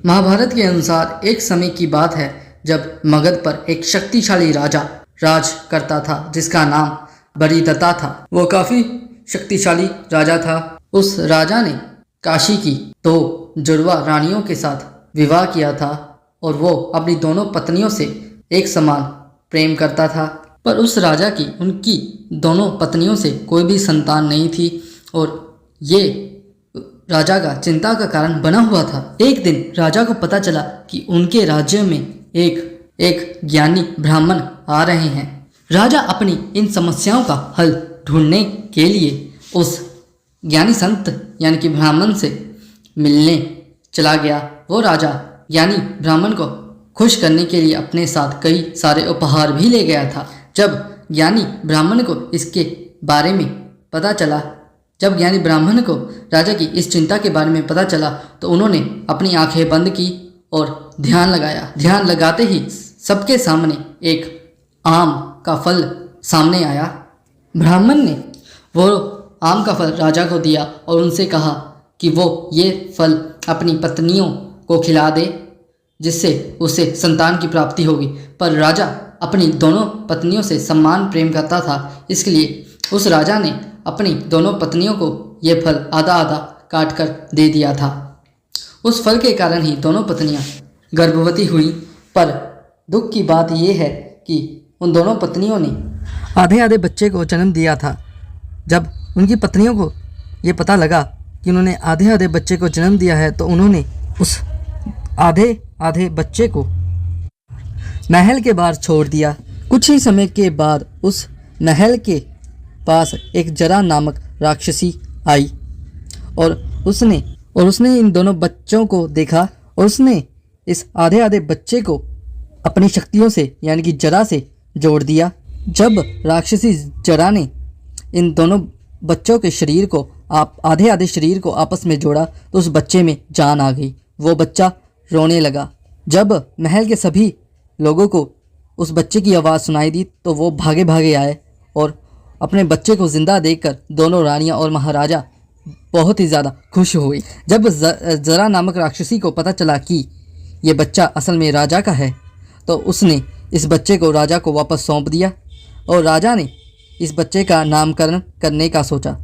महाभारत के अनुसार एक समय की बात है जब मगध पर एक शक्तिशाली राजा राज करता था जिसका नाम बरीदत्ता था। वो काफ़ी शक्तिशाली राजा था। उस राजा ने काशी की 2 जुड़वा रानियों के साथ विवाह किया था और वो अपनी दोनों पत्नियों से एक समान प्रेम करता था। पर उस राजा की उनकी दोनों पत्नियों से कोई भी संतान नहीं थी और ये राजा का चिंता का कारण बना हुआ था। एक दिन राजा को पता चला कि उनके राज्य में एक ज्ञानी ब्राह्मण आ रहे हैं। राजा अपनी इन समस्याओं का हल ढूंढने के लिए उस ज्ञानी संत यानी कि ब्राह्मण से मिलने चला गया। वो राजा ज्ञानी ब्राह्मण को खुश करने के लिए अपने साथ कई सारे उपहार भी ले गया था। जब ज्ञानी ब्राह्मण को इसके बारे में पता चला, जब ज्ञानी ब्राह्मण को राजा की इस चिंता के बारे में पता चला तो उन्होंने अपनी आंखें बंद की और ध्यान लगाया। ध्यान लगाते ही सबके सामने एक आम का फल सामने आया। ब्राह्मण ने वो आम का फल राजा को दिया और उनसे कहा कि वो ये फल अपनी पत्नियों को खिला दे जिससे उसे संतान की प्राप्ति होगी। पर राजा अपनी दोनों पत्नियों से समान प्रेम करता था, इसलिए उस राजा ने अपनी दोनों पत्नियों को ये फल आधा आधा काट कर दे दिया था। उस फल के कारण ही दोनों पत्नियां गर्भवती हुई। पर दुख की बात यह है कि उन दोनों पत्नियों ने आधे आधे बच्चे को जन्म दिया था। जब उनकी पत्नियों को ये पता लगा कि उन्होंने आधे आधे बच्चे को जन्म दिया है तो उन्होंने उस आधे आधे बच्चे को महल के बाहर छोड़ दिया। कुछ ही समय के बाद उस महल के पास एक जरा नामक राक्षसी आई और उसने इन दोनों बच्चों को देखा और उसने इस आधे आधे बच्चे को अपनी शक्तियों से यानी कि जरा से जोड़ दिया। जब राक्षसी जरा ने इन दोनों बच्चों के शरीर को आधे आधे शरीर को आपस में जोड़ा तो उस बच्चे में जान आ गई। वो बच्चा रोने लगा। जब महल के सभी लोगों को उस बच्चे की आवाज़ सुनाई दी तो वो भागे भागे आए और अपने बच्चे को ज़िंदा देखकर दोनों रानियां और महाराजा बहुत ही ज़्यादा खुश हुए। जब जरा नामक राक्षसी को पता चला कि ये बच्चा असल में राजा का है तो उसने इस बच्चे को राजा को वापस सौंप दिया और राजा ने इस बच्चे का नामकरण करने का सोचा।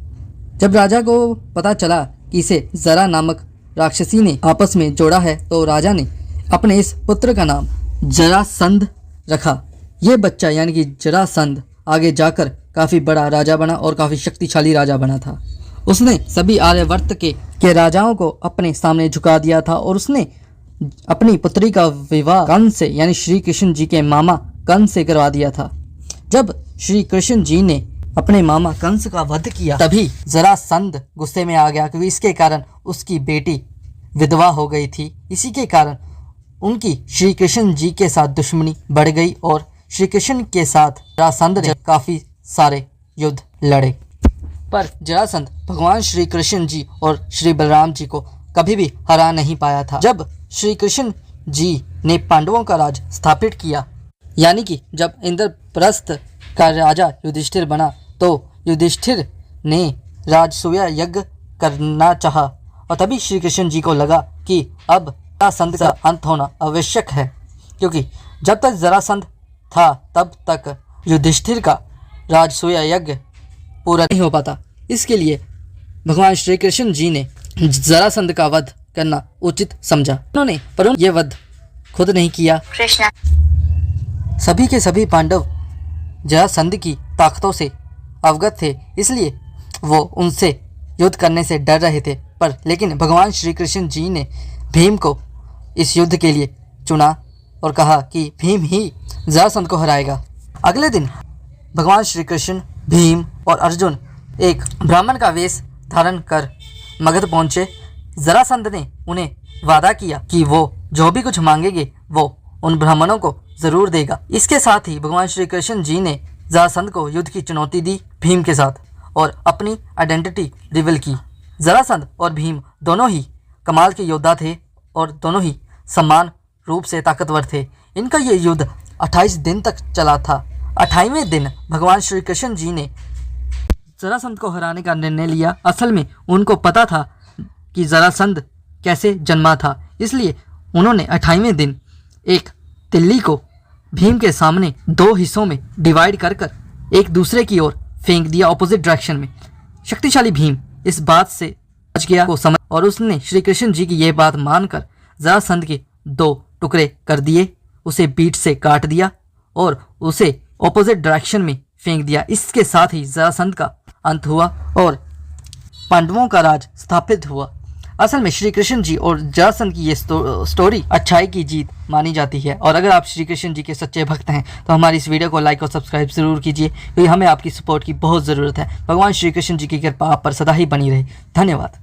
जब राजा को पता चला कि इसे जरा नामक राक्षसी ने आपस में जोड़ा है तो राजा ने अपने इस पुत्र का नाम जरासंध रखा। ये बच्चा यानी कि जरासंध आगे जाकर काफ़ी बड़ा राजा बना और काफ़ी शक्तिशाली राजा बना था। उसने सभी आर्यवर्त के राजाओं को अपने सामने झुका दिया था और उसने अपनी पुत्री का विवाह कंस से यानी श्री कृष्ण जी के मामा कंस से करवा दिया था। जब श्री कृष्ण जी ने अपने मामा कंस का वध किया तभी जरासंध गुस्से में आ गया क्योंकि इसके कारण उसकी बेटी विधवा हो गई थी। इसी के कारण उनकी श्री कृष्ण जी के साथ दुश्मनी बढ़ गई और श्री कृष्ण के साथ जरासंध ने काफ़ी सारे युद्ध लड़े। पर जरासंध भगवान श्री कृष्ण जी और श्री बलराम जी को कभी भी हरा नहीं पाया था। जब श्री कृष्ण जी ने पांडवों का राज स्थापित किया यानी कि जब इंद्रप्रस्थ का राजा युधिष्ठिर बना तो युधिष्ठिर ने राजसूय यज्ञ करना चाहा और तभी श्री कृष्ण जी को लगा कि अब जरासंध का अंत होना आवश्यक है, क्योंकि जब तक जरासंध था तब तक युधिष्ठिर का राजसूय यज्ञ पूरा नहीं हो पाता। इसके लिए भगवान श्री कृष्ण जी ने जरासंध का वध करना उचित समझा। उन्होंने ये वध खुद नहीं किया। सभी के सभी पांडव जरासंध की ताकतों से अवगत थे, इसलिए वो उनसे युद्ध करने से डर रहे थे। पर लेकिन भगवान श्री कृष्ण जी ने भीम को इस युद्ध के लिए चुना और कहा कि भीम ही जरासंध को हराएगा। अगले दिन भगवान श्री कृष्ण, भीम और अर्जुन एक ब्राह्मण का वेश धारण कर मगध पहुँचे। जरासंध ने उन्हें वादा किया कि वो जो भी कुछ मांगेंगे वो उन ब्राह्मणों को ज़रूर देगा। इसके साथ ही भगवान श्री कृष्ण जी ने जरासंध को युद्ध की चुनौती दी भीम के साथ और अपनी आइडेंटिटी रिवील की। जरासंध और भीम दोनों ही कमाल के योद्धा थे और दोनों ही समान रूप से ताकतवर थे। इनका ये युद्ध 28 दिन तक चला था। 28वें दिन भगवान श्री कृष्ण जी ने जरासंध को हराने का निर्णय लिया। असल में उनको पता था कि जरासंध कैसे जन्मा था, इसलिए उन्होंने 28वें दिन एक तिल्ली को भीम के सामने 2 हिस्सों में डिवाइड कर कर एक दूसरे की ओर फेंक दिया, ऑपोजिट डायरेक्शन में। शक्तिशाली भीम इस बात से बच गया को समझ और उसने श्री कृष्ण जी की यह बात मानकर जरासंध के 2 टुकड़े कर दिए, उसे बीच से काट दिया और उसे ऑपोजिट डायरेक्शन में फेंक दिया। इसके साथ ही जरासंध का अंत हुआ और पांडवों का राज स्थापित हुआ। असल में श्री कृष्ण जी और जरासंध की ये स्टोरी अच्छाई की जीत मानी जाती है। और अगर आप श्री कृष्ण जी के सच्चे भक्त हैं तो हमारी इस वीडियो को लाइक और सब्सक्राइब जरूर कीजिए, क्योंकि हमें आपकी सपोर्ट की बहुत ज़रूरत है। भगवान श्री कृष्ण जी की कृपा आप पर सदा ही बनी रहे। धन्यवाद।